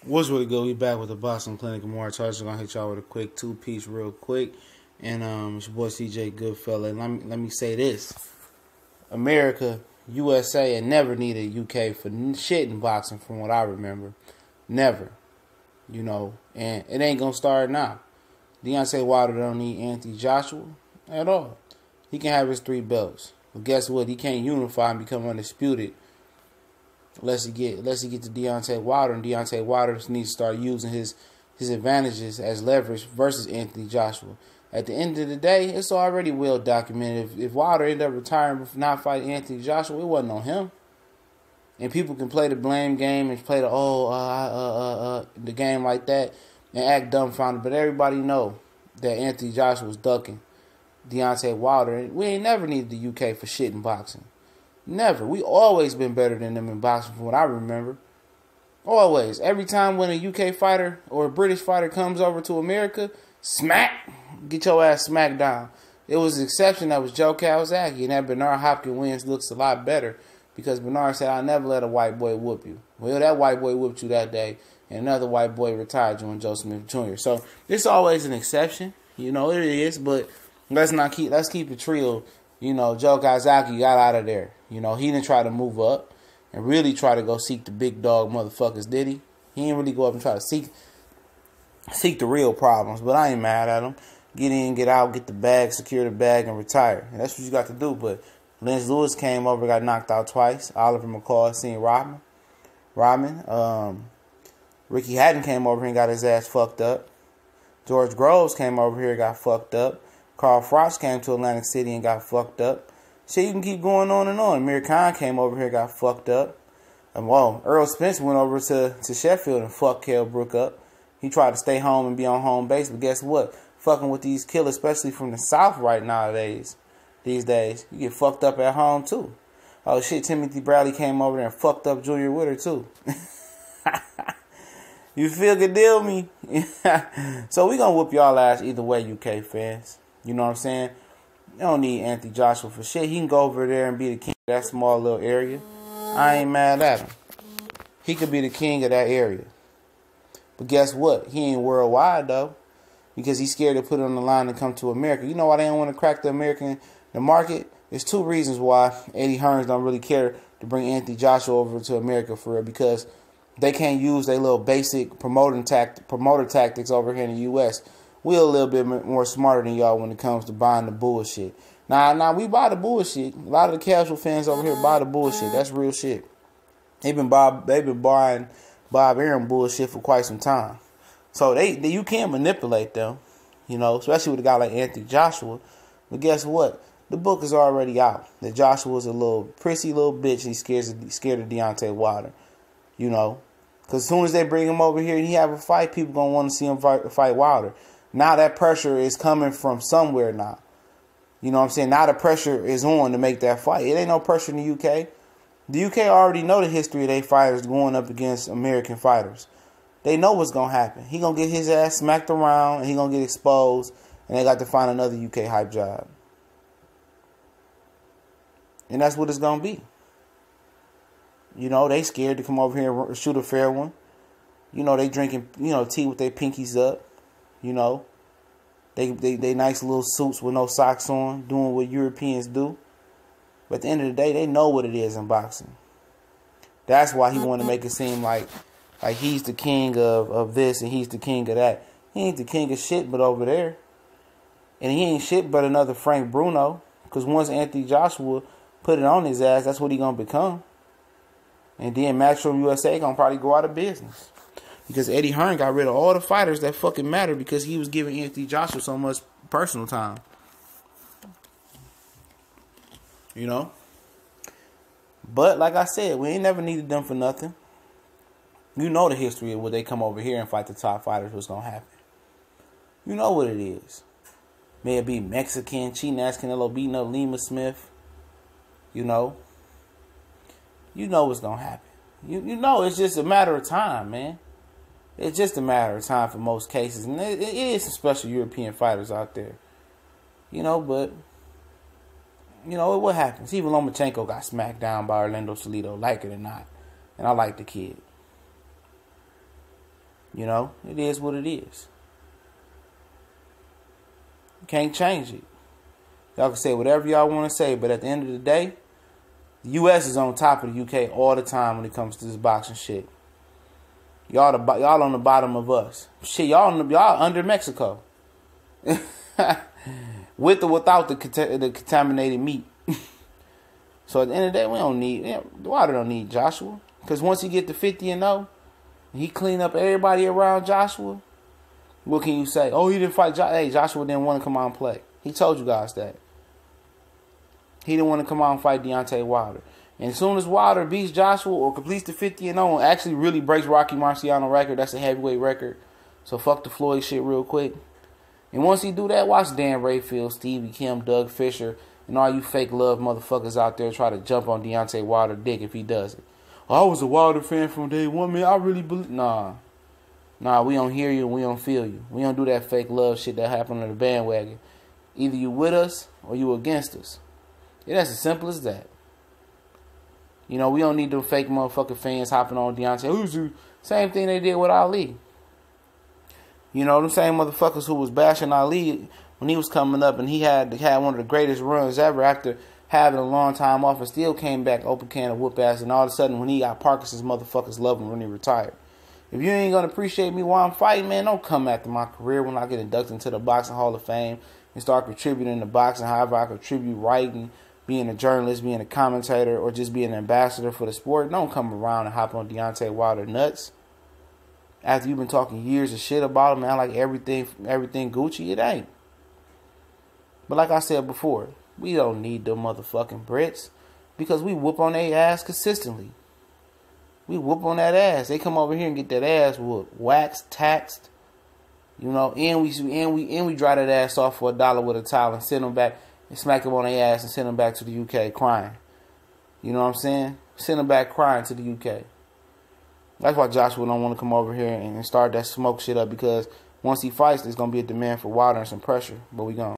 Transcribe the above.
What's really good? We back with the Boxing Clinic. And more charges. Gonna hit y'all with a quick two-piece, real quick. And it's your boy CJ Goodfella. And let me say this: America, USA, and never needed UK for shit in boxing, from what I remember. Never, And it ain't gonna start now. Deontay Wilder don't need Anthony Joshua at all. He can have his 3 belts, but guess what? He can't unify and become undisputed unless he get to Deontay Wilder, and Deontay Wilder needs to start using his advantages as leverage versus Anthony Joshua. At the end of the day, it's already well documented. If Wilder ended up retiring for not fighting Anthony Joshua, it wasn't on him. And people can play the blame game and play the game like that and act dumbfounded, but everybody know that Anthony Joshua was ducking Deontay Wilder, and we ain't never needed the UK for shit in boxing. Never. We always been better than them in boxing from what I remember. Always. Every time when a UK fighter or a British fighter comes over to America, smack, get your ass smacked down. It was an exception that was Joe Calzaghe, and that Bernard Hopkins wins looks a lot better because Bernard said, "I never let a white boy whoop you." Well, that white boy whooped you that day, and another white boy retired you in Joe Smith Jr. So it's always an exception. It is, but let's keep it real. Joe Calzaghe got out of there. He didn't try to move up and really try to go seek the big dog motherfuckers, did he? He didn't really go up and try to seek the real problems, but I ain't mad at him. Get in, get out, get the bag, secure the bag, and retire. And that's what you got to do. But Lynch Lewis came over, got knocked out twice. Oliver McCall seen Rodman. Ricky Hatton came over here and got his ass fucked up. George Groves came over here and got fucked up. Carl Frost came to Atlantic City and got fucked up. Shit, you can keep going on and on. Amir Khan came over here and got fucked up. Earl Spence went over to Sheffield and fucked Kell Brook up. He tried to stay home and be on home base, but guess what? Fucking with these killers, especially from the South these days, you get fucked up at home too. Oh shit, Timothy Bradley came over there and fucked up Junior Witter too. You feel good deal me? So we gonna whoop y'all ass either way, UK fans. You know what I'm saying? You don't need Anthony Joshua for shit. He can go over there and be the king of that small little area. I ain't mad at him. He could be the king of that area. But guess what? He ain't worldwide though, because he's scared to put it on the line and come to America. You know why they don't want to crack the market? There's 2 reasons why Eddie Hearns don't really care to bring Anthony Joshua over to America for real, because they can't use their little basic promoter tactics over here in the U.S. We're a little bit more smarter than y'all when it comes to buying the bullshit. Now we buy the bullshit. A lot of the casual fans over here buy the bullshit. That's real shit. They've been buying Bob Arum bullshit for quite some time. So you can manipulate them, especially with a guy like Anthony Joshua. But guess what? The book is already out. That Joshua's a little prissy little bitch. He's scared of Deontay Wilder. Because as soon as they bring him over here and he have a fight, people going to want to see him fight Wilder. Now that pressure is coming from somewhere now. You know what I'm saying? Now the pressure is on to make that fight. It ain't no pressure in the UK. The UK already know the history of their fighters going up against American fighters. They know what's going to happen. He going to get his ass smacked around and he going to get exposed, and they got to find another UK hype job. And that's what it's going to be. They scared to come over here and shoot a fair one. They drinking, tea with their pinkies up. They nice little suits with no socks on, doing what Europeans do. But at the end of the day, they know what it is in boxing. That's why he want to make it seem like he's the king of this and he's the king of that. He ain't the king of shit but over there. And he ain't shit but another Frank Bruno. Because once Anthony Joshua put it on his ass, that's what he going to become. And then Matchroom USA going to probably go out of business. Because Eddie Hearn got rid of all the fighters that fucking matter because he was giving Anthony Joshua so much personal time. But like I said, we ain't never needed them for nothing. You know the history of when they come over here and fight the top fighters, what's going to happen. You know what it is. May it be Mexican, cheating ass Canelo beating up Lima Smith. You know what's going to happen. You know it's just a matter of time, man. It's just a matter of time for most cases. And it is some special European fighters out there. But what happens? Even Lomachenko got smacked down by Orlando Salido, like it or not. And I like the kid. You know, it is what it is. You can't change it. Y'all can say whatever y'all want to say, but at the end of the day, the U.S. is on top of the U.K. all the time when it comes to this boxing shit. Y'all on the bottom of us. Shit, y'all under Mexico. With or without the contaminated meat. So at the end of the day, Wilder don't need Joshua. Because once he get to 50-0, he clean up everybody around Joshua. What can you say? Oh, he didn't fight Joshua. Hey, Joshua didn't want to come out and play. He told you guys that. He didn't want to come out and fight Deontay Wilder. And as soon as Wilder beats Joshua or completes the 50-0 and actually really breaks Rocky Marciano record, that's a heavyweight record. So fuck the Floyd shit real quick. And once he do that, watch Dan Rayfield, Stevie Kim, Doug Fisher, and all you fake love motherfuckers out there try to jump on Deontay Wilder dick if he does it. Oh, I was a Wilder fan from day one, man. I really believe. Nah, we don't hear you and we don't feel you. We don't do that fake love shit that happened on the bandwagon. Either you with us or you against us. Yeah, that's as simple as that. You know, we don't need them fake motherfucking fans hopping on Deontay. Same thing they did with Ali. You know, them same motherfuckers who was bashing Ali when he was coming up and he had one of the greatest runs ever after having a long time off and still came back open can of whoop ass, and all of a sudden when he got Parkinson's, motherfuckers love him when he retired. If you ain't gonna appreciate me while I'm fighting, man, don't come after my career when I get inducted into the Boxing Hall of Fame and start contributing to boxing however I contribute, writing, being a journalist, being a commentator, or just being an ambassador for the sport. Don't come around and hop on Deontay Wilder nuts. After you've been talking years of shit about him, man, like everything Gucci, it ain't. But like I said before, we don't need them motherfucking Brits because we whoop on their ass consistently. We whoop on that ass. They come over here and get that ass whooped, waxed, taxed, you know, and we dry that ass off for $1 with a towel and send them back and smack them on their ass and send them back to the UK crying. You know what I'm saying? Send them back crying to the UK. That's why Joshua don't want to come over here and start that smoke shit up, because once he fights, there's gonna be a demand for Wilder and some pressure. But we gone.